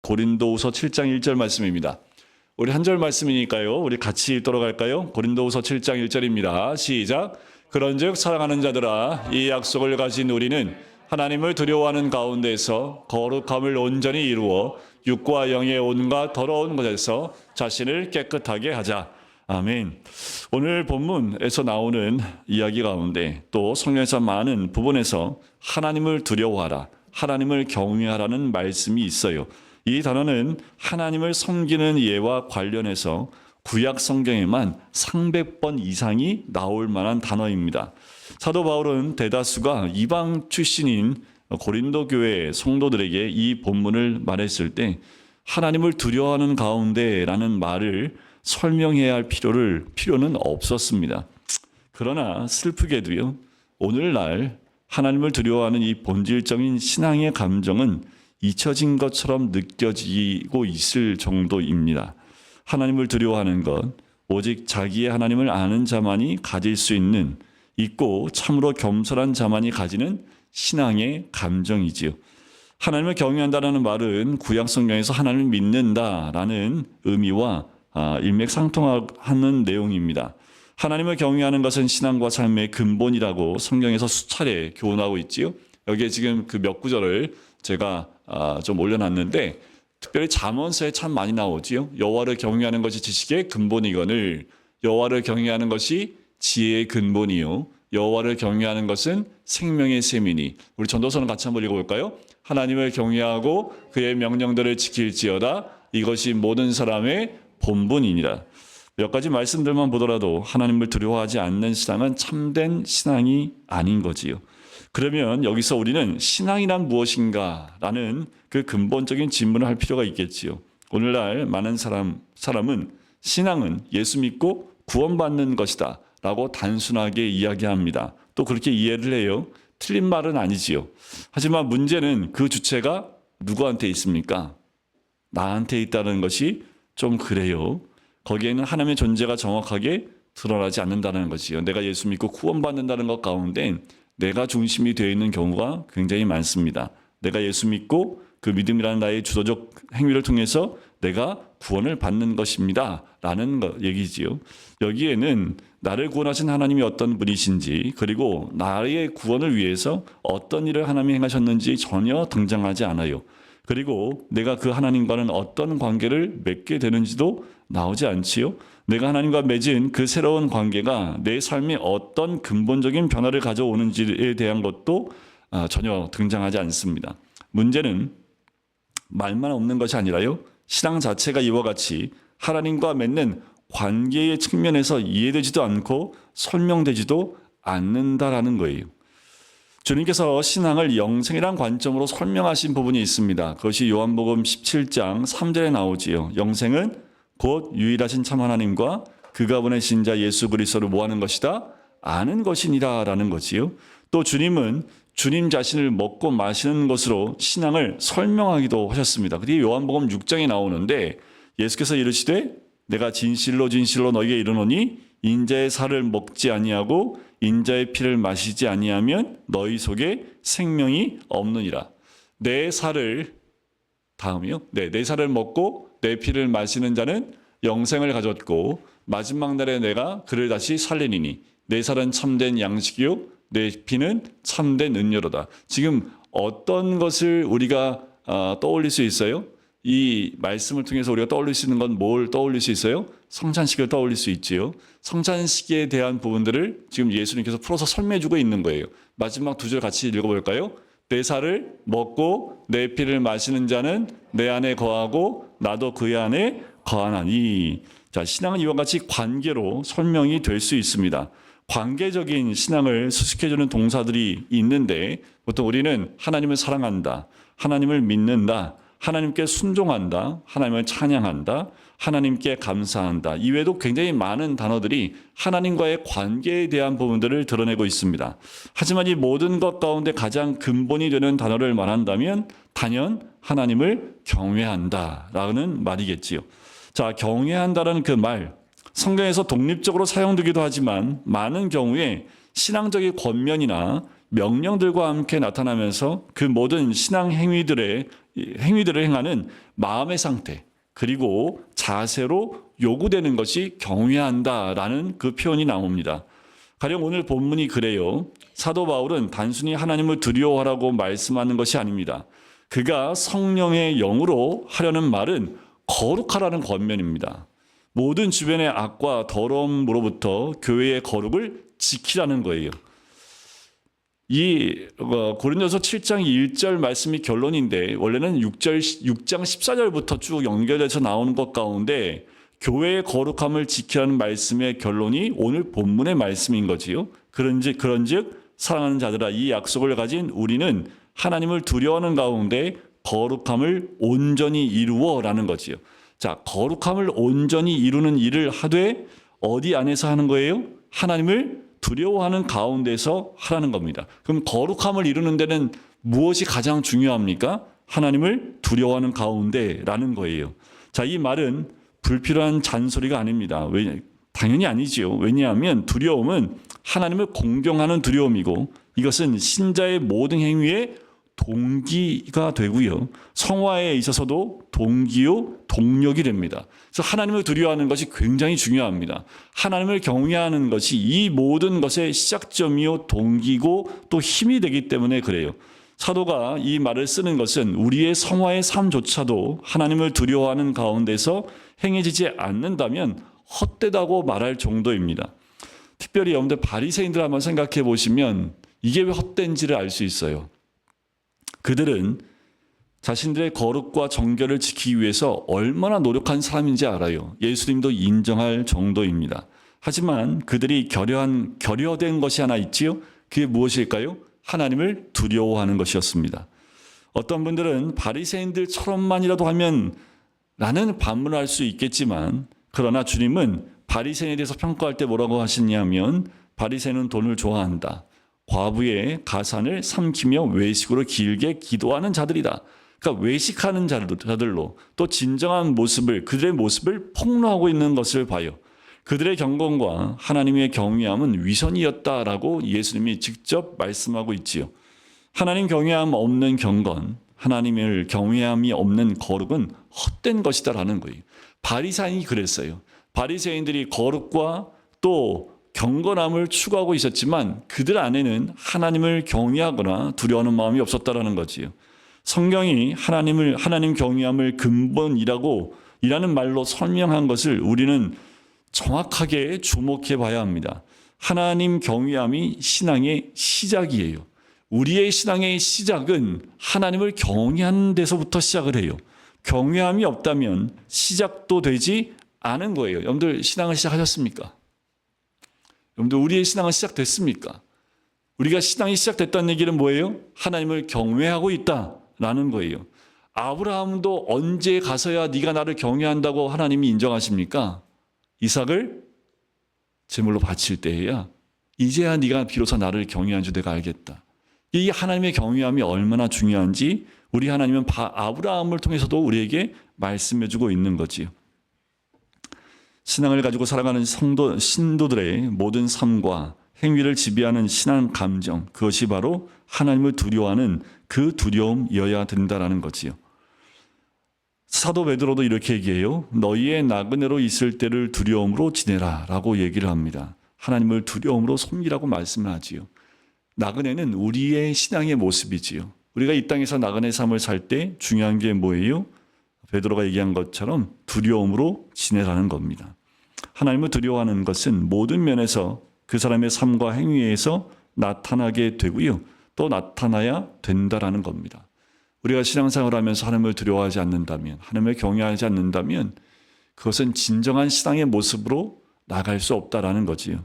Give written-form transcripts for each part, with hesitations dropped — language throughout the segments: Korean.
고린도후서 7장 1절 말씀입니다. 우리 한 절 말씀이니까요. 우리 같이 읽도록 할까요? 고린도후서 7장 1절입니다. 시작. 그런즉 사랑하는 자들아, 이 약속을 가진 우리는 하나님을 두려워하는 가운데서 거룩함을 온전히 이루어 육과 영의 온갖 더러운 것에서 자신을 깨끗하게 하자. 아멘. 오늘 본문에서 나오는 이야기 가운데 또 성경에서 많은 부분에서 하나님을 두려워하라, 하나님을 경외하라는 말씀이 있어요. 이 단어는 하나님을 섬기는 예와 관련해서 구약 성경에만 300번 이상이 나올 만한 단어입니다. 사도 바울은 대다수가 이방 출신인 고린도 교회 성도들에게 이 본문을 말했을 때 하나님을 두려워하는 가운데라는 말을 설명해야 할 필요는 없었습니다. 그러나 슬프게도요, 오늘날 하나님을 두려워하는 이 본질적인 신앙의 감정은 잊혀진 것처럼 느껴지고 있을 정도입니다. 하나님을 두려워하는 것, 오직 자기의 하나님을 아는 자만이 가질 수 있고 참으로 겸손한 자만이 가지는 신앙의 감정이지요. 하나님을 경외한다는 말은 구약 성경에서 하나님을 믿는다라는 의미와 일맥상통하는 내용입니다. 하나님을 경외하는 것은 신앙과 삶의 근본이라고 성경에서 수차례 교훈하고 있지요. 여기에 지금 그 몇 구절을 제가 좀 올려놨는데 특별히 잠언서에 참 많이 나오지요. 여호와를 경외하는 것이 지식의 근본이거늘 여호와를 경외하는 것이 지혜의 근본이요 여호와를 경외하는 것은 생명의 셈이니. 우리 전도서는 같이 한번 읽어볼까요? 하나님을 경외하고 그의 명령들을 지킬지어다. 이것이 모든 사람의 본분이니라. 몇 가지 말씀들만 보더라도 하나님을 두려워하지 않는 신앙은 참된 신앙이 아닌 거지요. 그러면 여기서 우리는 신앙이란 무엇인가라는 그 근본적인 질문을 할 필요가 있겠지요. 오늘날 많은 사람은 신앙은 예수 믿고 구원받는 것이다 라고 단순하게 이야기합니다. 또 그렇게 이해를 해요. 틀린 말은 아니지요. 하지만 문제는 그 주체가 누구한테 있습니까? 나한테 있다는 것이 좀 그래요. 거기에는 하나님의 존재가 정확하게 드러나지 않는다는 것이요. 내가 예수 믿고 구원받는다는 것 가운데 내가 중심이 되어 있는 경우가 굉장히 많습니다. 내가 예수 믿고 그 믿음이라는 나의 주도적 행위를 통해서 내가 구원을 받는 것입니다 라는 얘기지요. 여기에는 나를 구원하신 하나님이 어떤 분이신지, 그리고 나의 구원을 위해서 어떤 일을 하나님이 행하셨는지 전혀 등장하지 않아요. 그리고 내가 그 하나님과는 어떤 관계를 맺게 되는지도 나오지 않지요. 내가 하나님과 맺은 그 새로운 관계가 내 삶에 어떤 근본적인 변화를 가져오는지에 대한 것도 전혀 등장하지 않습니다. 문제는 말만 없는 것이 아니라요, 신앙 자체가 이와 같이 하나님과 맺는 관계의 측면에서 이해되지도 않고 설명되지도 않는다라는 거예요. 주님께서 신앙을 영생이란 관점으로 설명하신 부분이 있습니다. 그것이 요한복음 17장 3절에 나오지요. 영생은 곧 유일하신 참 하나님과 그가 보내신 자 예수 그리스도를 뭐하는 것이다? 아는 것이니라 라는 거지요. 또 주님은 주님 자신을 먹고 마시는 것으로 신앙을 설명하기도 하셨습니다. 그게 요한복음 6장에 나오는데 예수께서 이르시되 내가 진실로 진실로 너희에게 이르노니 인자의 살을 먹지 아니하고 인자의 피를 마시지 아니하면 너희 속에 생명이 없느니라. 내 살을 내 살을 먹고 내 피를 마시는 자는 영생을 가졌고 마지막 날에 내가 그를 다시 살리니니 내 살은 참된 양식이요 내 피는 참된 은료로다. 지금 어떤 것을 우리가 떠올릴 수 있어요? 이 말씀을 통해서 우리가 떠올릴 수 있는 건 뭘 떠올릴 수 있어요? 성찬식을 떠올릴 수 있지요. 성찬식에 대한 부분들을 지금 예수님께서 풀어서 설명해주고 있는 거예요. 마지막 두 절 같이 읽어볼까요? 내 살을 먹고 내 피를 마시는 자는 내 안에 거하고 나도 그의 안에 거하나니. 자, 신앙은 이와 같이 관계로 설명이 될 수 있습니다. 관계적인 신앙을 수식해주는 동사들이 있는데 보통 우리는 하나님을 사랑한다, 하나님을 믿는다, 하나님께 순종한다, 하나님을 찬양한다, 하나님께 감사한다. 이외에도 굉장히 많은 단어들이 하나님과의 관계에 대한 부분들을 드러내고 있습니다. 하지만 이 모든 것 가운데 가장 근본이 되는 단어를 말한다면 단연 하나님을 경외한다라는 말이겠지요. 자, 경외한다라는 그 말, 성경에서 독립적으로 사용되기도 하지만 많은 경우에 신앙적인 권면이나 명령들과 함께 나타나면서 그 모든 신앙 행위들을 행하는 마음의 상태 그리고 자세로 요구되는 것이 경외한다라는 그 표현이 나옵니다. 가령 오늘 본문이 그래요. 사도 바울은 단순히 하나님을 두려워하라고 말씀하는 것이 아닙니다. 그가 성령의 영으로 하려는 말은 거룩하라는 권면입니다. 모든 주변의 악과 더러움으로부터 교회의 거룩을 지키라는 거예요. 이 고린도서 7장 1절 말씀이 결론인데 원래는 6장 14절부터 쭉 연결해서 나오는 것 가운데 교회의 거룩함을 지키라는 말씀의 결론이 오늘 본문의 말씀인 거지요. 그런즉 사랑하는 자들아 이 약속을 가진 우리는 하나님을 두려워하는 가운데 거룩함을 온전히 이루어라는 거지요. 자, 거룩함을 온전히 이루는 일을 하되 어디 안에서 하는 거예요? 하나님을 두려워하는 가운데서 하라는 겁니다. 그럼 거룩함을 이루는 데는 무엇이 가장 중요합니까? 하나님을 두려워하는 가운데라는 거예요. 자, 이 말은 불필요한 잔소리가 아닙니다. 당연히 아니지요. 왜냐하면 두려움은 하나님을 공경하는 두려움이고 이것은 신자의 모든 행위에 동기가 되고요. 성화에 있어서도 동기요, 동력이 됩니다. 그래서 하나님을 두려워하는 것이 굉장히 중요합니다. 하나님을 경외하는 것이 이 모든 것의 시작점이요, 동기고 또 힘이 되기 때문에 그래요. 사도가 이 말을 쓰는 것은 우리의 성화의 삶조차도 하나님을 두려워하는 가운데서 행해지지 않는다면 헛되다고 말할 정도입니다. 특별히 여러분들 바리새인들 한번 생각해 보시면 이게 왜 헛된지를 알 수 있어요. 그들은 자신들의 거룩과 정결을 지키기 위해서 얼마나 노력한 사람인지 알아요. 예수님도 인정할 정도입니다. 하지만 그들이 결여된 것이 하나 있지요. 그게 무엇일까요? 하나님을 두려워하는 것이었습니다. 어떤 분들은 바리새인들처럼만이라도 하면 라는 반문할 수 있겠지만 그러나 주님은 바리새인에 대해서 평가할 때 뭐라고 하시냐면 바리새인은 돈을 좋아한다. 과부의 가산을 삼키며 외식으로 길게 기도하는 자들이다. 그러니까 외식하는 자들로 또 진정한 모습을 그들의 모습을 폭로하고 있는 것을 봐요. 그들의 경건과 하나님의 경외함은 위선이었다라고 예수님이 직접 말씀하고 있지요. 하나님 경외함 없는 경건, 하나님을 경외함이 없는 거룩은 헛된 것이다라는 거예요. 바리새인이 그랬어요. 바리새인들이 거룩과 또 경건함을 추구하고 있었지만 그들 안에는 하나님을 경외하거나 두려워하는 마음이 없었다라는 거지요. 성경이 하나님 경외함을 근본이라는 말로 설명한 것을 우리는 정확하게 주목해 봐야 합니다. 하나님 경외함이 신앙의 시작이에요. 우리의 신앙의 시작은 하나님을 경외하는 데서부터 시작을 해요. 경외함이 없다면 시작도 되지 않은 거예요. 여러분들 신앙을 시작하셨습니까? 여러분들 우리의 신앙은 시작됐습니까? 우리가 신앙이 시작됐다는 얘기는 뭐예요? 하나님을 경외하고 있다라는 거예요. 아브라함도 언제 가서야 네가 나를 경외한다고 하나님이 인정하십니까? 이삭을 제물로 바칠 때에야 이제야 네가 비로소 나를 경외한 줄 내가 알겠다. 이 하나님의 경외함이 얼마나 중요한지 우리 하나님은 아브라함을 통해서도 우리에게 말씀해주고 있는 거지요. 신앙을 가지고 살아가는 신도들의 모든 삶과 행위를 지배하는 신앙 감정, 그것이 바로 하나님을 두려워하는 그 두려움이어야 된다라는 거지요. 사도 베드로도 이렇게 얘기해요. 너희의 나그네로 있을 때를 두려움으로 지내라 라고 얘기를 합니다. 하나님을 두려움으로 섬기라고 말씀을 하지요. 나그네는 우리의 신앙의 모습이지요. 우리가 이 땅에서 나그네 삶을 살 때 중요한 게 뭐예요? 베드로가 얘기한 것처럼 두려움으로 지내라는 겁니다. 하나님을 두려워하는 것은 모든 면에서 그 사람의 삶과 행위에서 나타나게 되고요. 또 나타나야 된다라는 겁니다. 우리가 신앙생활을 하면서 하나님을 두려워하지 않는다면, 하나님을 경외하지 않는다면 그것은 진정한 신앙의 모습으로 나갈 수 없다라는 거지요.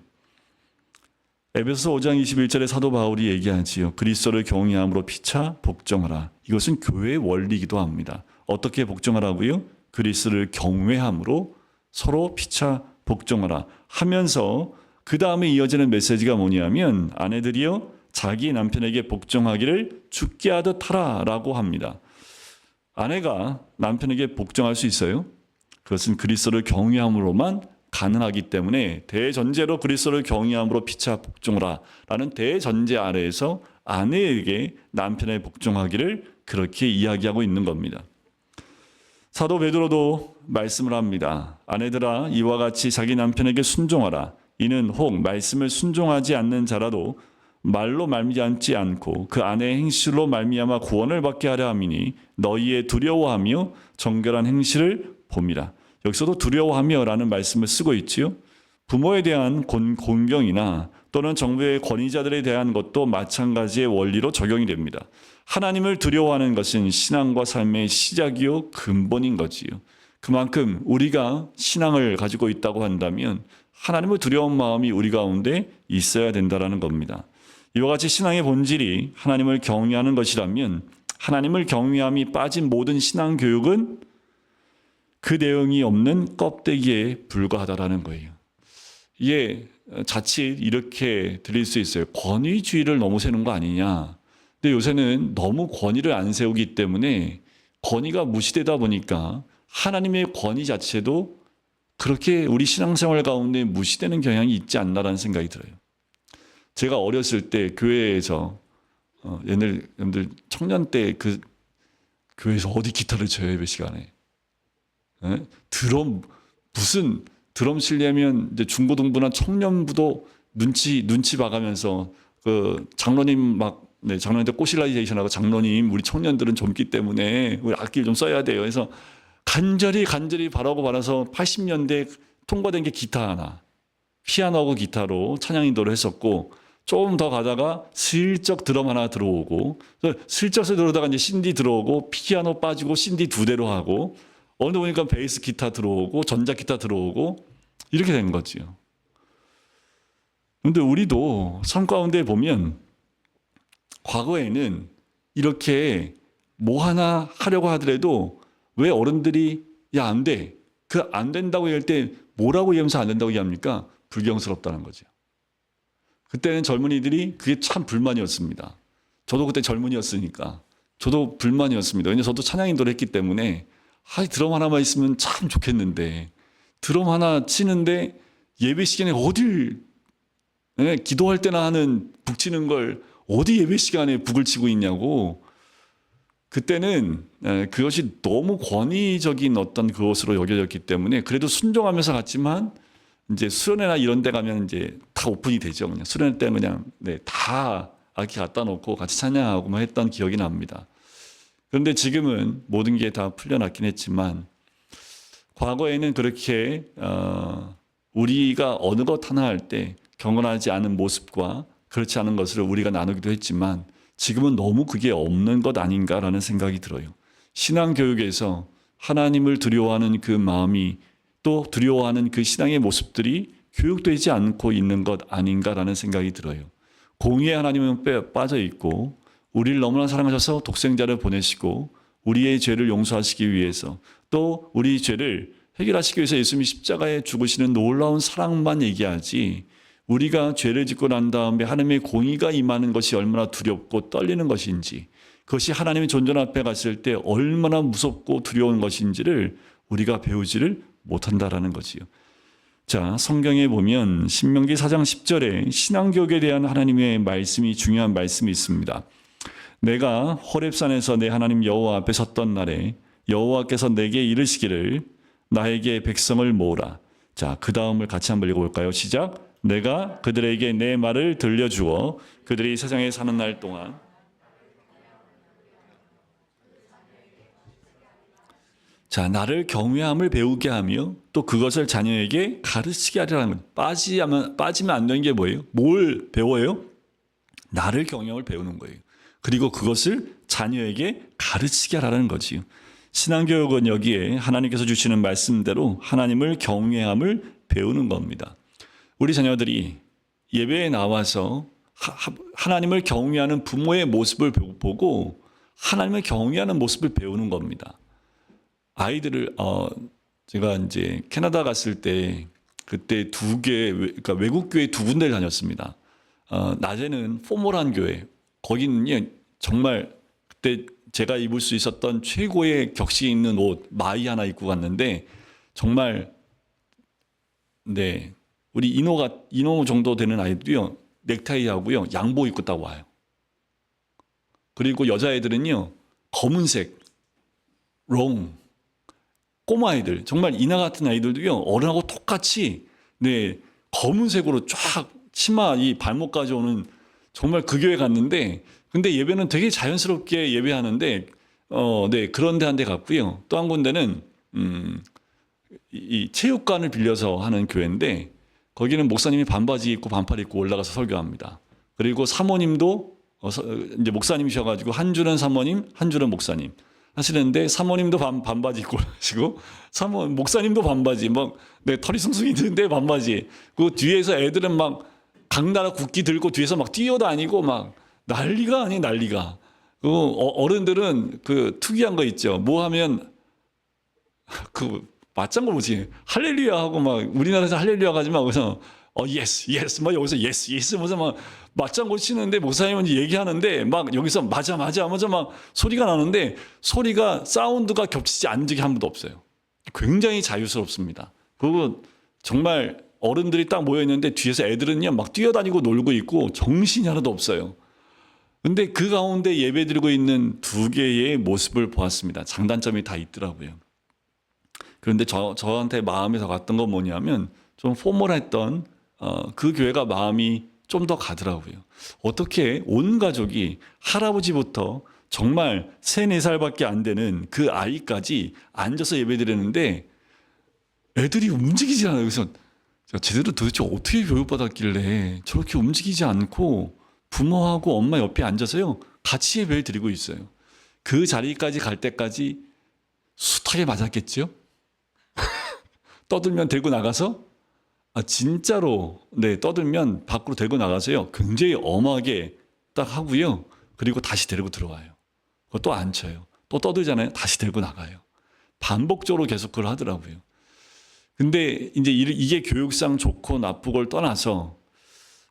에베소서 5장 21절에 사도 바울이 얘기하지요. 그리스도를 경외함으로 피차 복종하라. 이것은 교회의 원리이기도 합니다. 어떻게 복종하라고요? 그리스도를 경외함으로 서로 피차 복종하라 하면서 그 다음에 이어지는 메시지가 뭐냐면 아내들이여 자기 남편에게 복종하기를 죽게 하듯 하라라고 합니다. 아내가 남편에게 복종할 수 있어요? 그것은 그리스도를 경외함으로만 가능하기 때문에 대전제로 그리스도를 경외함으로 피차 복종하라 라는 대전제 아래에서 아내에게 남편의 복종하기를 그렇게 이야기하고 있는 겁니다. 사도 베드로도 말씀을 합니다. 아내들아 이와 같이 자기 남편에게 순종하라. 이는 혹 말씀을 순종하지 않는 자라도 말로 말미암지 않고 그 아내의 행실로 말미암아 구원을 받게 하려 함이니 너희의 두려워하며 정결한 행실을 봄이라. 여기서도 두려워하며라는 말씀을 쓰고 있지요. 부모에 대한 공경이나 또는 정부의 권위자들에 대한 것도 마찬가지의 원리로 적용이 됩니다. 하나님을 두려워하는 것은 신앙과 삶의 시작이요 근본인 거지요. 그만큼 우리가 신앙을 가지고 있다고 한다면 하나님을 두려운 마음이 우리 가운데 있어야 된다는 겁니다. 이와 같이 신앙의 본질이 하나님을 경외하는 것이라면 하나님을 경외함이 빠진 모든 신앙 교육은 그 내용이 없는 껍데기에 불과하다라는 거예요. 이게 자칫 이렇게 들릴 수 있어요. 권위주의를 너무 세는 거 아니냐. 근데 요새는 너무 권위를 안 세우기 때문에 권위가 무시되다 보니까 하나님의 권위 자체도 그렇게 우리 신앙생활 가운데 무시되는 경향이 있지 않나라는 생각이 들어요. 제가 어렸을 때 교회에서 여러분들 청년 때 그 교회에서 어디 기타를 쳐요 예배 시간에? 무슨 드럼 치려면 이제 중고등부나 청년부도 눈치 봐가면서 그 장로님 장로님 때 꼬실라이제이션하고 장로님 우리 청년들은 젊기 때문에 우리 악기를 좀 써야 돼요. 그래서 간절히 바라서 80년대 통과된 게 기타 하나, 피아노하고 기타로 찬양 인도를 했었고 조금 더 가다가 슬쩍 드럼 하나 들어오고 슬쩍 들어오다가 이제 신디 들어오고 피아노 빠지고 신디 2대로 하고 어느 보니까 베이스 기타 들어오고 전자 기타 들어오고 이렇게 된 거지요. 그런데 우리도 삶 가운데 보면 과거에는 이렇게 뭐 하나 하려고 하더라도 왜 어른들이 야 안 돼. 그 안 된다고 할 때 뭐라고 얘기하면서 안 된다고 얘기합니까? 불경스럽다는 거죠. 그때는 젊은이들이 그게 참 불만이었습니다. 저도 그때 젊은이였으니까 저도 불만이었습니다. 왜냐하면 저도 찬양 인도를 했기 때문에 드럼 하나만 있으면 참 좋겠는데 드럼 하나 치는데 예배 시간에 어딜 기도할 때나 하는 북 치는 걸 어디 예배 시간에 북을 치고 있냐고 그때는 그것이 너무 권위적인 어떤 그것으로 여겨졌기 때문에 그래도 순종하면서 갔지만 이제 수련회나 이런 데 가면 이제 다 오픈이 되죠. 그냥 수련회 때는 그냥 다 악기 갖다 놓고 같이 찬양하고 했던 기억이 납니다. 그런데 지금은 모든 게 다 풀려났긴 했지만 과거에는 그렇게 우리가 어느 것 하나 할 때 경건하지 않은 모습과 그렇지 않은 것을 우리가 나누기도 했지만 지금은 너무 그게 없는 것 아닌가라는 생각이 들어요. 신앙교육에서 하나님을 두려워하는 그 마음이 또 두려워하는 그 신앙의 모습들이 교육되지 않고 있는 것 아닌가라는 생각이 들어요. 공의의 하나님은 빠져 있고 우리를 너무나 사랑하셔서 독생자를 보내시고 우리의 죄를 용서하시기 위해서 또 우리 죄를 해결하시기 위해서 예수님이 십자가에 죽으시는 놀라운 사랑만 얘기하지 우리가 죄를 짓고 난 다음에 하나님의 공의가 임하는 것이 얼마나 두렵고 떨리는 것인지 그것이 하나님의 존전 앞에 갔을 때 얼마나 무섭고 두려운 것인지를 우리가 배우지를 못한다라는 거지요. 자, 성경에 보면 신명기 4장 10절에 신앙교육에 대한 하나님의 말씀이 중요한 말씀이 있습니다. 내가 호렙산에서 내 하나님 여호와 앞에 섰던 날에 여호와께서 내게 이르시기를 나에게 백성을 모으라. 자, 그 다음을 같이 한번 읽어볼까요? 시작. 내가 그들에게 내 말을 들려주어 그들이 세상에 사는 날 동안 자, 나를 경외함을 배우게 하며 또 그것을 자녀에게 가르치게 하려는 거예요. 빠지면 안 되는 게 뭐예요? 뭘 배워요? 나를 경외함을 배우는 거예요. 그리고 그것을 자녀에게 가르치게 하라는 거지요. 신앙교육은 여기에 하나님께서 주시는 말씀대로 하나님을 경외함을 배우는 겁니다. 우리 자녀들이 예배에 나와서 하나님을 경외하는 부모의 모습을 보고 하나님을 경외하는 모습을 배우는 겁니다. 아이들을 제가 이제 캐나다 갔을 때 그때 그러니까 외국 교회 2군데를 다녔습니다. 낮에는 포멀한 교회, 거기는요 정말 그때 제가 입을 수 있었던 최고의 격식 있는 옷 마이 하나 입고 갔는데 정말 우리 인호 정도 되는 아이들이요 넥타이 하고요 양복 입고 딱 와요. 그리고 여자애들은요 검은색 롱, 꼬마아이들 정말 이나 같은 아이들도요 어른하고 똑같이 네 검은색으로 쫙 치마 이 발목까지 오는 정말 그 교회 갔는데 근데 예배는 되게 자연스럽게 예배하는데 네 그런 데 한 대 갔고요. 또 한 군데는 이 체육관을 빌려서 하는 교회인데 거기는 목사님이 반바지 입고 반팔 입고 올라가서 설교합니다. 그리고 사모님도 이제 목사님이셔가지고 한 줄은 사모님, 한 줄은 목사님 하시는데 사모님도 반바지 입고 하시고 목사님도 반바지 막 네, 털이 숭숭 있는데 반바지 그 뒤에서 애들은 막 강나라 국기 들고 뒤에서 막 뛰어다니고 막 난리가 아니 난리가 그 어른들은 그 특이한 거 있죠. 뭐 하면 그 맞장구 뭐지 할렐루야 하고 막 우리나라에서 할렐루야 가지만 거기서 예스 예스 막 여기서 예스 예스 무슨 막 맞장구 치는데 목사님은 얘기하는데 막 여기서 맞아 맞아 맞아 막 소리가 나는데 소리가 사운드가 겹치지 않은 적이 한 번도 없어요. 굉장히 자유스럽습니다. 그리고 정말 어른들이 딱 모여 있는데 뒤에서 애들은요 막 뛰어다니고 놀고 있고 정신이 하나도 없어요. 근데 그 가운데 예배 드리고 있는 두 개의 모습을 보았습니다. 장단점이 다 있더라고요. 그런데 저한테 마음에서 갔던 건 뭐냐면 좀 포멀했던 그 교회가 마음이 좀 더 가더라고요. 어떻게 온 가족이 할아버지부터 정말 3, 4살밖에 안 되는 그 아이까지 앉아서 예배 드리는데 애들이 움직이지 않아요. 그래서 제가 제대로 도대체 어떻게 교육받았길래 저렇게 움직이지 않고 부모하고 엄마 옆에 앉아서요 같이 예배를 드리고 있어요. 그 자리까지 갈 때까지 숱하게 맞았겠죠? 떠들면 데리고 나가서 진짜로 네 떠들면 밖으로 데리고 나가서요 굉장히 엄하게 딱 하고요 그리고 다시 데리고 들어와요. 또 앉혀요. 또 떠들잖아요. 다시 데리고 나가요. 반복적으로 계속 그걸 하더라고요. 근데 이제 이게 교육상 좋고 나쁘고를 떠나서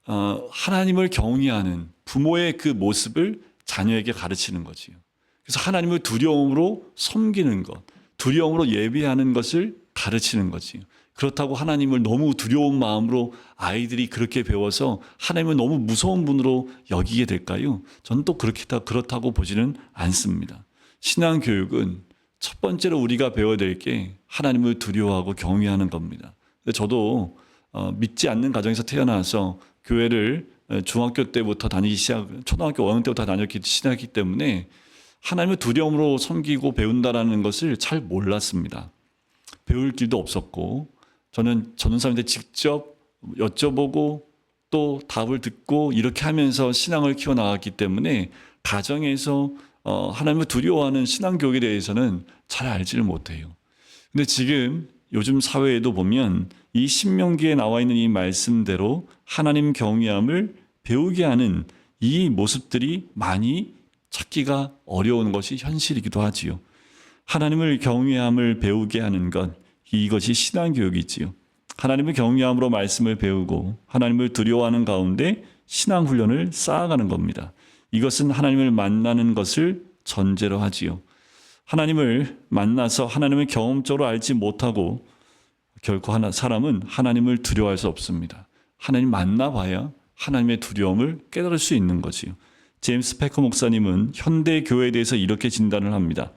하나님을 경외하는 부모의 그 모습을 자녀에게 가르치는 거지요. 그래서 하나님을 두려움으로 섬기는 것, 두려움으로 예배하는 것을 가르치는 거지요. 그렇다고 하나님을 너무 두려운 마음으로 아이들이 그렇게 배워서 하나님을 너무 무서운 분으로 여기게 될까요? 저는 또 그렇다고 보지는 않습니다. 신앙교육은 첫 번째로 우리가 배워야 될 게 하나님을 두려워하고 경외하는 겁니다. 저도 믿지 않는 가정에서 태어나서 교회를 중학교 때부터 초등학교 5학년 때부터 다녔기 시작했기 때문에 하나님을 두려움으로 섬기고 배운다라는 것을 잘 몰랐습니다. 배울 길도 없었고 저는 전도사님한테 직접 여쭤보고 또 답을 듣고 이렇게 하면서 신앙을 키워나갔기 때문에 가정에서 하나님을 두려워하는 신앙교육에 대해서는 잘 알지를 못해요. 근데 지금 요즘 사회에도 보면 이 신명기에 나와 있는 이 말씀대로 하나님 경외함을 배우게 하는 이 모습들이 많이 찾기가 어려운 것이 현실이기도 하지요. 하나님을 경외함을 배우게 하는 것, 이것이 신앙교육이지요. 하나님을 경외함으로 말씀을 배우고 하나님을 두려워하는 가운데 신앙훈련을 쌓아가는 겁니다. 이것은 하나님을 만나는 것을 전제로 하지요. 하나님을 만나서 하나님을 경험적으로 알지 못하고 결코 사람은 하나님을 두려워할 수 없습니다. 하나님 만나봐야 하나님의 두려움을 깨달을 수 있는 거지요. 제임스 패커 목사님은 현대 교회에 대해서 이렇게 진단을 합니다.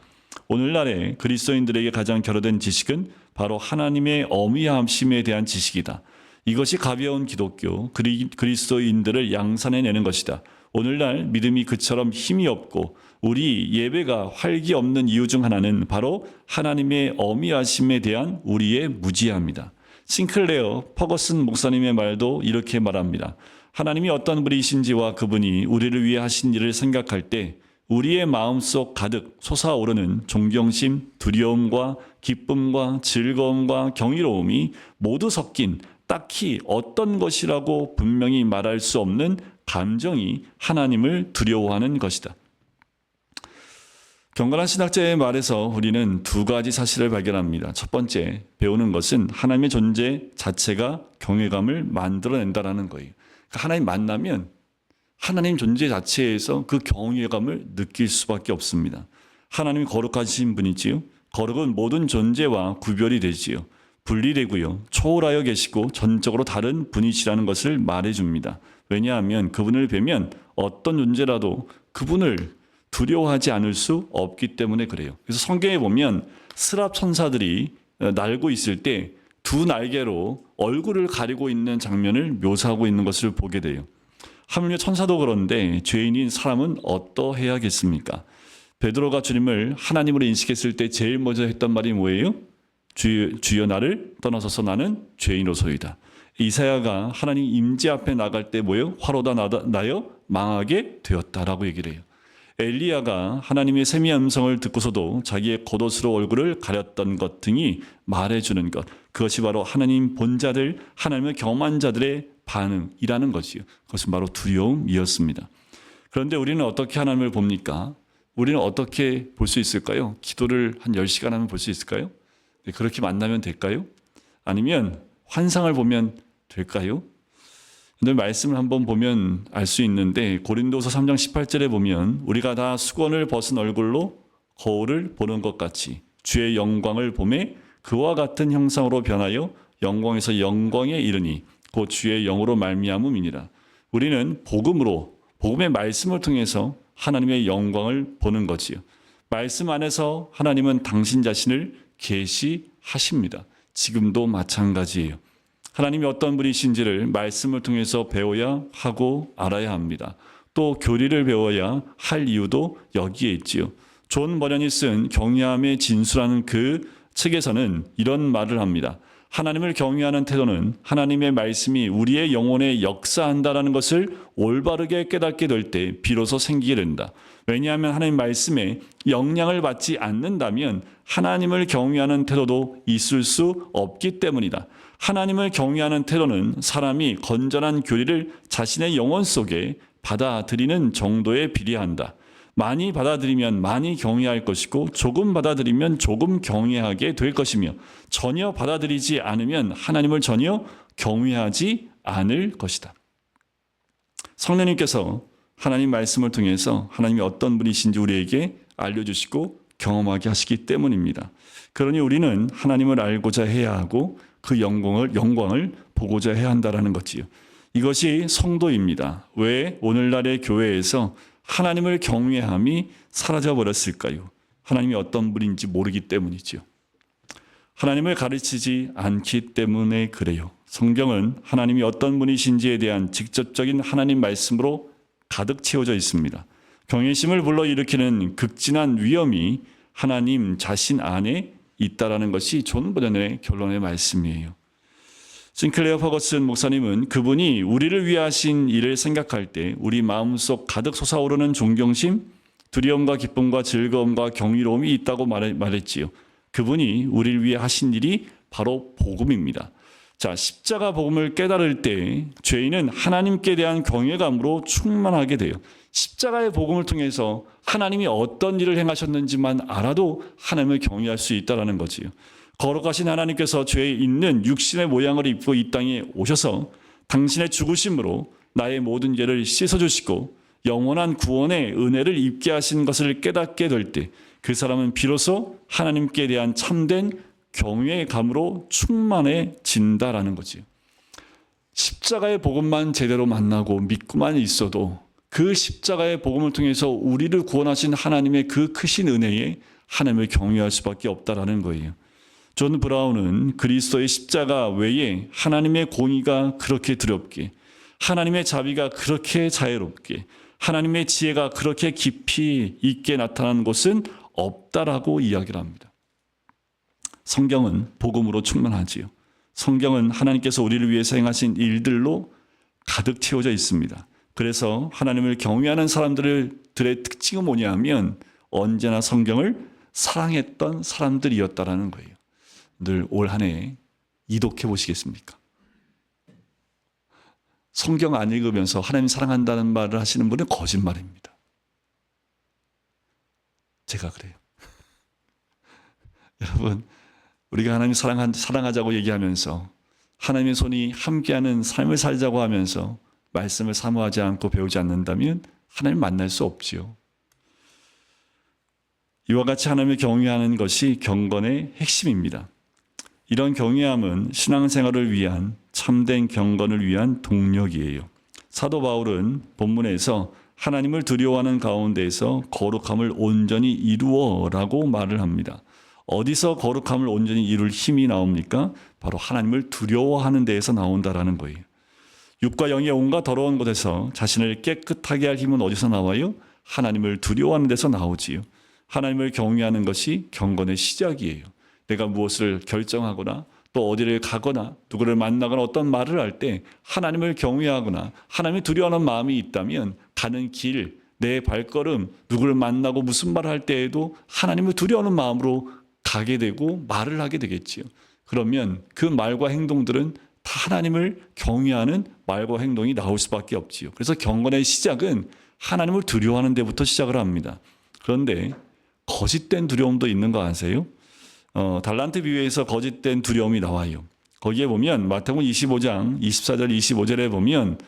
오늘날의 그리스도인들에게 가장 결여된 지식은 바로 하나님의 어미하심에 대한 지식이다. 이것이 가벼운 기독교, 그리스도인들을 양산해내는 것이다. 오늘날 믿음이 그처럼 힘이 없고 우리 예배가 활기 없는 이유 중 하나는 바로 하나님의 어미하심에 대한 우리의 무지함이다. 싱클레어 퍼거슨 목사님의 말도 이렇게 말합니다. 하나님이 어떤 분이신지와 그분이 우리를 위해 하신 일을 생각할 때 우리의 마음속 가득 솟아오르는 존경심, 두려움과 기쁨과 즐거움과 경이로움이 모두 섞인 딱히 어떤 것이라고 분명히 말할 수 없는 감정이 하나님을 두려워하는 것이다. 경건한 신학자의 말에서 우리는 두 가지 사실을 발견합니다. 첫 번째, 배우는 것은 하나님의 존재 자체가 경외감을 만들어낸다는 거예요. 하나님 만나면 하나님 존재 자체에서 그 경외감을 느낄 수밖에 없습니다. 하나님이 거룩하신 분이지요. 거룩은 모든 존재와 구별이 되지요. 분리되고요. 초월하여 계시고 전적으로 다른 분이시라는 것을 말해줍니다. 왜냐하면 그분을 뵈면 어떤 존재라도 그분을 두려워하지 않을 수 없기 때문에 그래요. 그래서 성경에 보면 스랍 천사들이 날고 있을 때 두 날개로 얼굴을 가리고 있는 장면을 묘사하고 있는 것을 보게 돼요. 하물며 천사도 그런데 죄인인 사람은 어떠해야겠습니까? 베드로가 주님을 하나님으로 인식했을 때 제일 먼저 했던 말이 뭐예요? 주여 나를 떠나서서 나는 죄인으로소이다. 이사야가 하나님 임재 앞에 나갈 때 뭐예요? 화로다 나여 망하게 되었다라고 얘기를 해요. 엘리야가 하나님의 세미한 음성을 듣고서도 자기의 겉옷으로 얼굴을 가렸던 것 등이 말해주는 것, 그것이 바로 하나님 본자들, 하나님을 경험한 자들의 반응이라는 것이요. 그것은 바로 두려움이었습니다. 그런데 우리는 어떻게 하나님을 봅니까? 우리는 어떻게 볼 수 있을까요? 기도를 한 10시간 하면 볼 수 있을까요? 네, 그렇게 만나면 될까요? 아니면 환상을 보면 될까요? 오늘 말씀을 한번 보면 알 수 있는데 고린도서 3장 18절에 보면 우리가 다 수건을 벗은 얼굴로 거울을 보는 것 같이 주의 영광을 보매 그와 같은 형상으로 변하여 영광에서 영광에 이르니 곧 주의 영으로 말미암음이니라. 우리는 복음의 말씀을 통해서 하나님의 영광을 보는 거지요. 말씀 안에서 하나님은 당신 자신을 계시하십니다. 지금도 마찬가지예요. 하나님이 어떤 분이신지를 말씀을 통해서 배워야 하고 알아야 합니다. 또 교리를 배워야 할 이유도 여기에 있지요. 존 버년이 쓴 경외함의 진수라는 그 책에서는 이런 말을 합니다. 하나님을 경외하는 태도는 하나님의 말씀이 우리의 영혼에 역사한다라는 것을 올바르게 깨닫게 될 때 비로소 생기게 된다. 왜냐하면 하나님 말씀에 영향을 받지 않는다면 하나님을 경외하는 태도도 있을 수 없기 때문이다. 하나님을 경외하는 태도는 사람이 건전한 교리를 자신의 영혼 속에 받아들이는 정도에 비례한다. 많이 받아들이면 많이 경외할 것이고 조금 받아들이면 조금 경외하게 될 것이며 전혀 받아들이지 않으면 하나님을 전혀 경외하지 않을 것이다. 성령님께서 하나님 말씀을 통해서 하나님이 어떤 분이신지 우리에게 알려주시고 경험하게 하시기 때문입니다. 그러니 우리는 하나님을 알고자 해야 하고 그 영광을 보고자 해야 한다는 거지요. 이것이 성도입니다. 왜 오늘날의 교회에서 하나님을 경외함이 사라져버렸을까요? 하나님이 어떤 분인지 모르기 때문이죠. 하나님을 가르치지 않기 때문에 그래요. 성경은 하나님이 어떤 분이신지에 대한 직접적인 하나님 말씀으로 가득 채워져 있습니다. 경외심을 불러일으키는 극진한 위험이 하나님 자신 안에 있다라는 것이 존 버년의 결론의 말씀이에요. 싱클레어 퍼거슨 목사님은 그분이 우리를 위해 하신 일을 생각할 때 우리 마음속 가득 솟아오르는 존경심, 두려움과 기쁨과 즐거움과 경이로움이 있다고 말했지요. 그분이 우리를 위해 하신 일이 바로 복음입니다. 자, 십자가 복음을 깨달을 때 죄인은 하나님께 대한 경외감으로 충만하게 돼요. 십자가의 복음을 통해서 하나님이 어떤 일을 행하셨는지만 알아도 하나님을 경외할 수 있다는 거지요. 거룩하신 하나님께서 죄에 있는 육신의 모양을 입고 이 땅에 오셔서 당신의 죽으심으로 나의 모든 죄를 씻어주시고 영원한 구원의 은혜를 입게 하신 것을 깨닫게 될 때 그 사람은 비로소 하나님께 대한 참된 경외감으로 충만해진다라는 거지요. 십자가의 복음만 제대로 만나고 믿고만 있어도 그 십자가의 복음을 통해서 우리를 구원하신 하나님의 그 크신 은혜에 하나님을 경외할 수밖에 없다라는 거예요. 존 브라운은 그리스도의 십자가 외에 하나님의 공의가 그렇게 두렵게, 하나님의 자비가 그렇게 자애롭게, 하나님의 지혜가 그렇게 깊이 있게 나타난 곳은 없다라고 이야기를 합니다. 성경은 복음으로 충만하지요. 성경은 하나님께서 우리를 위해서 행하신 일들로 가득 채워져 있습니다. 그래서 하나님을 경외하는 사람들의 특징은 뭐냐면 언제나 성경을 사랑했던 사람들이었다라는 거예요. 늘 올 한 해 이독해 보시겠습니까? 성경 안 읽으면서 하나님 사랑한다는 말을 하시는 분은 거짓말입니다. 제가 그래요. 여러분, 우리가 하나님 사랑하자고 얘기하면서 하나님의 손이 함께하는 삶을 살자고 하면서 말씀을 사모하지 않고 배우지 않는다면 하나님 만날 수 없지요. 이와 같이 하나님을 경외하는 것이 경건의 핵심입니다. 이런 경외함은 신앙생활을 위한 참된 경건을 위한 동력이에요. 사도 바울은 본문에서 하나님을 두려워하는 가운데에서 거룩함을 온전히 이루어라고 말을 합니다. 어디서 거룩함을 온전히 이룰 힘이 나옵니까? 바로 하나님을 두려워하는 데에서 나온다라는 거예요. 육과 영의 온갖 더러운 곳에서 자신을 깨끗하게 할 힘은 어디서 나와요? 하나님을 두려워하는 데서 나오지요. 하나님을 경외하는 것이 경건의 시작이에요. 내가 무엇을 결정하거나 또 어디를 가거나 누구를 만나거나 어떤 말을 할 때 하나님을 경외하거나 하나님을 두려워하는 마음이 있다면 가는 길, 내 발걸음, 누구를 만나고 무슨 말을 할 때에도 하나님을 두려워하는 마음으로 가게 되고 말을 하게 되겠지요. 그러면 그 말과 행동들은 다 하나님을 경외하는 말과 행동이 나올 수밖에 없지요. 그래서 경건의 시작은 하나님을 두려워하는 데부터 시작을 합니다. 그런데 거짓된 두려움도 있는 거 아세요? 달란트 비유에서 거짓된 두려움이 나와요. 거기에 보면 마태복음 25장 24절 25절에 보면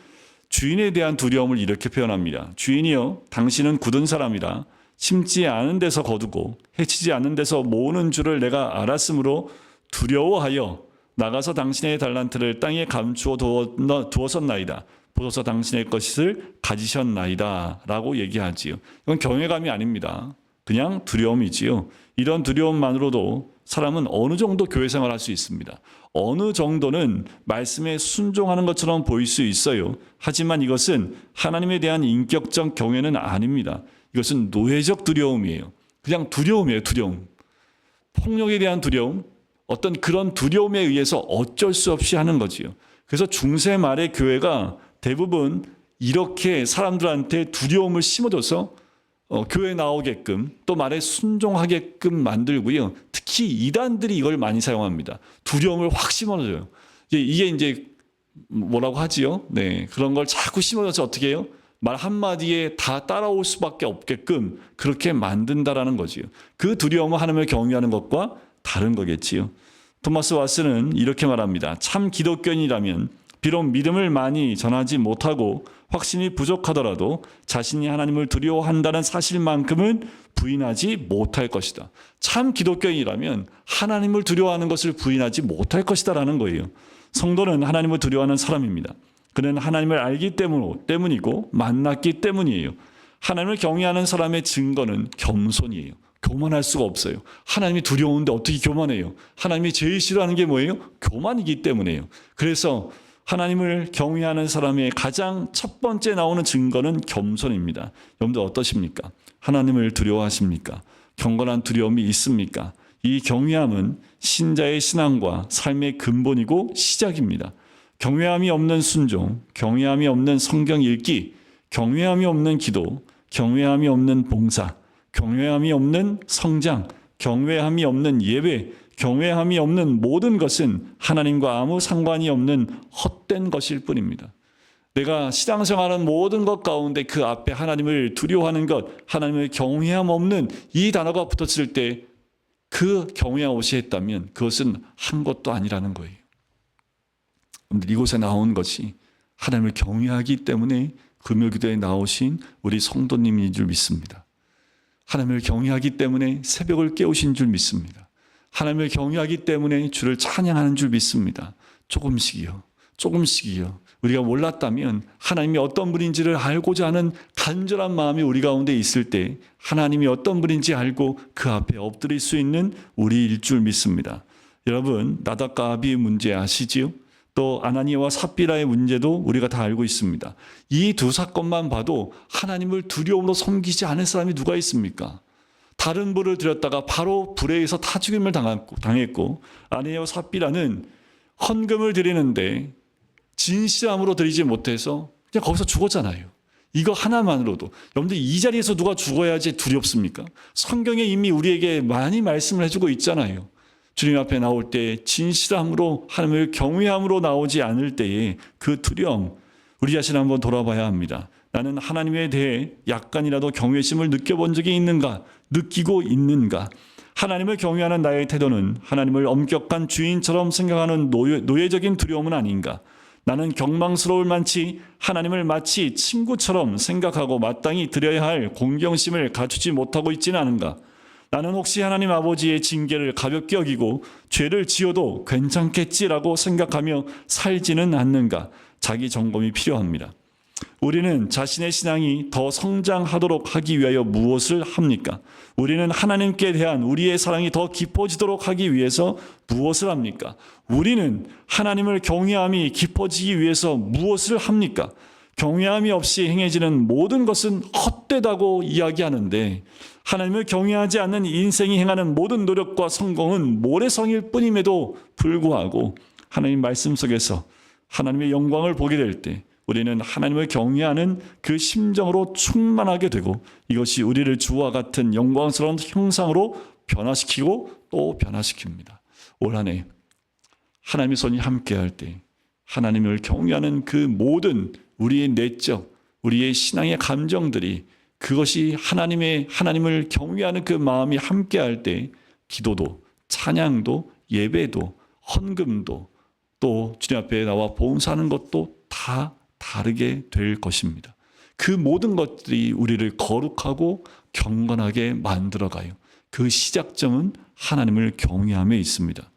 주인에 대한 두려움을 이렇게 표현합니다. 주인이여 당신은 굳은 사람이라 심지 않은 데서 거두고 해치지 않는 데서 모으는 줄을 내가 알았으므로 두려워하여 나가서 당신의 달란트를 땅에 감추어 두었었나이다. 보소서 당신의 것을 가지셨나이다 라고 얘기하지요. 이건 경외감이 아닙니다. 그냥 두려움이지요. 이런 두려움만으로도 사람은 어느 정도 교회 생활할 수 있습니다. 어느 정도는 말씀에 순종하는 것처럼 보일 수 있어요. 하지만 이것은 하나님에 대한 인격적 경외는 아닙니다. 이것은 노예적 두려움이에요. 그냥 두려움이에요. 두려움. 폭력에 대한 두려움, 어떤 그런 두려움에 의해서 어쩔 수 없이 하는 거지요. 그래서 중세 말의 교회가 대부분 이렇게 사람들한테 두려움을 심어줘서 교회 나오게끔 또 말에 순종하게끔 만들고요. 특히 이단들이 이걸 많이 사용합니다. 두려움을 확 심어줘요. 이게 이제 뭐라고 하지요? 네, 그런 걸 자꾸 심어줘서 어떻게 해요? 말 한마디에 다 따라올 수밖에 없게끔 그렇게 만든다라는 거지요. 그 두려움은 하나님을 경외하는 것과 다른 거겠지요. 토마스 왓슨은 이렇게 말합니다. 참 기독교인이라면 비록 믿음을 많이 전하지 못하고 확신이 부족하더라도 자신이 하나님을 두려워한다는 사실만큼은 부인하지 못할 것이다. 참 기독교인이라면 하나님을 두려워하는 것을 부인하지 못할 것이다라는 거예요. 성도는 하나님을 두려워하는 사람입니다. 그는 하나님을 알기 때문이고 만났기 때문이에요. 하나님을 경외하는 사람의 증거는 겸손이에요. 교만할 수가 없어요. 하나님이 두려운데 어떻게 교만해요? 하나님이 제일 싫어하는 게 뭐예요? 교만이기 때문에요. 그래서 하나님을 경외하는 사람의 가장 첫 번째 나오는 증거는 겸손입니다. 여러분들 어떠십니까? 하나님을 두려워하십니까? 경건한 두려움이 있습니까? 이 경외함은 신자의 신앙과 삶의 근본이고 시작입니다. 경외함이 없는 순종, 경외함이 없는 성경 읽기, 경외함이 없는 기도, 경외함이 없는 봉사, 경외함이 없는 성장, 경외함이 없는 예배, 경외함이 없는 모든 것은 하나님과 아무 상관이 없는 헛된 것일 뿐입니다. 내가 신앙생활하는 모든 것 가운데 그 앞에 하나님을 두려워하는 것, 하나님을 경외함 없는 이 단어가 붙었을 때 그 경외함 없이 했다면 그것은 한 것도 아니라는 거예요. 이곳에 나온 것이 하나님을 경외하기 때문에 금요기도에 나오신 우리 성도님인 줄 믿습니다. 하나님을 경외하기 때문에 새벽을 깨우신 줄 믿습니다. 하나님을 경외하기 때문에 주를 찬양하는 줄 믿습니다. 조금씩이요. 우리가 몰랐다면 하나님이 어떤 분인지를 알고자 하는 간절한 마음이 우리 가운데 있을 때 하나님이 어떤 분인지 알고 그 앞에 엎드릴 수 있는 우리일 줄 믿습니다. 여러분, 나답과 아비의 문제 아시지요? 또 아나니아와 삽비라의 문제도 우리가 다 알고 있습니다. 이 두 사건만 봐도 하나님을 두려움으로 섬기지 않은 사람이 누가 있습니까? 다른 불을 들였다가 바로 불에 의해서 다 죽임을 당했고 아나니아와 삽비라는 헌금을 드리는데 진실함으로 드리지 못해서 그냥 거기서 죽었잖아요. 이거 하나만으로도 여러분들 이 자리에서 누가 죽어야지 두렵습니까? 성경에 이미 우리에게 많이 말씀을 해주고 있잖아요. 주님 앞에 나올 때 진실함으로 하나님을 경외함으로 나오지 않을 때에 그 두려움, 우리 자신 한번 돌아봐야 합니다. 나는 하나님에 대해 약간이라도 경외심을 느껴본 적이 있는가? 느끼고 있는가? 하나님을 경외하는 나의 태도는 하나님을 엄격한 주인처럼 생각하는 노예적인 두려움은 아닌가? 나는 경망스러울 만치 하나님을 마치 친구처럼 생각하고 마땅히 드려야 할 공경심을 갖추지 못하고 있지는 않은가? 나는 혹시 하나님 아버지의 징계를 가볍게 여기고 죄를 지어도 괜찮겠지라고 생각하며 살지는 않는가? 자기 점검이 필요합니다. 우리는 자신의 신앙이 더 성장하도록 하기 위하여 무엇을 합니까? 우리는 하나님께 대한 우리의 사랑이 더 깊어지도록 하기 위해서 무엇을 합니까? 우리는 하나님을 경외함이 깊어지기 위해서 무엇을 합니까? 경외함이 없이 행해지는 모든 것은 헛되다고 이야기하는데 하나님을 경외하지 않는 인생이 행하는 모든 노력과 성공은 모래성일 뿐임에도 불구하고 하나님 말씀 속에서 하나님의 영광을 보게 될 때 우리는 하나님을 경외하는 그 심정으로 충만하게 되고 이것이 우리를 주와 같은 영광스러운 형상으로 변화시키고 또 변화시킵니다. 올 한 해 하나님의 손이 함께할 때 하나님을 경외하는 그 모든 우리의 내적, 우리의 신앙의 감정들이 그것이 하나님을 경외하는 그 마음이 함께할 때 기도도, 찬양도, 예배도, 헌금도 또 주님 앞에 나와 봉사하는 것도 다 다르게 될 것입니다. 그 모든 것들이 우리를 거룩하고 경건하게 만들어가요. 그 시작점은 하나님을 경외함에 있습니다.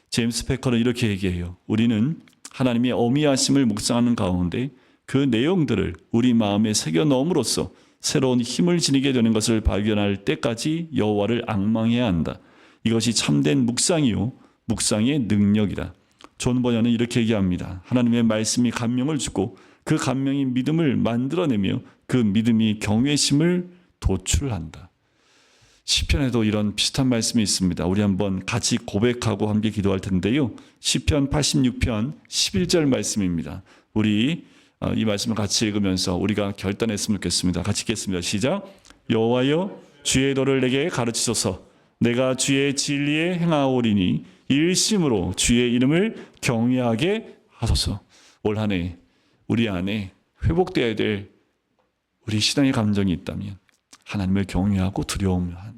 제임스 패커는 이렇게 얘기해요. 우리는 하나님의 어미하심을 묵상하는 가운데 그 내용들을 우리 마음에 새겨 넣음으로써 새로운 힘을 지니게 되는 것을 발견할 때까지 여호와를 앙망해야 한다. 이것이 참된 묵상이요 묵상의 능력이다. 존 버녀는 이렇게 얘기합니다. 하나님의 말씀이 감명을 주고 그 감명이 믿음을 만들어내며 그 믿음이 경외심을 도출한다. 시편에도 이런 비슷한 말씀이 있습니다. 우리 한번 같이 고백하고 함께 기도할 텐데요. 시편 86편 11절 말씀입니다. 우리 이 말씀을 같이 읽으면서 우리가 결단했으면 좋겠습니다. 같이 읽겠습니다. 시작. 여호와여 주의 도를 내게 가르치소서. 내가 주의 진리에 행하오리니 일심으로 주의 이름을 경외하게 하소서. 올 한 해 우리 안에 회복되어야 될 우리 신앙의 감정이 있다면 하나님을 경외하고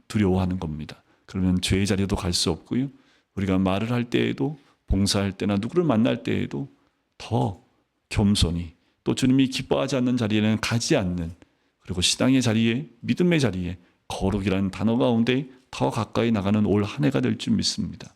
두려워하는 겁니다. 그러면 죄의 자리에도 갈 수 없고요. 우리가 말을 할 때에도 봉사할 때나 누구를 만날 때에도 더 겸손히 또 주님이 기뻐하지 않는 자리에는 가지 않는 그리고 신앙의 자리에 믿음의 자리에 거룩이라는 단어 가운데 더 가까이 나가는 올 한 해가 될 줄 믿습니다.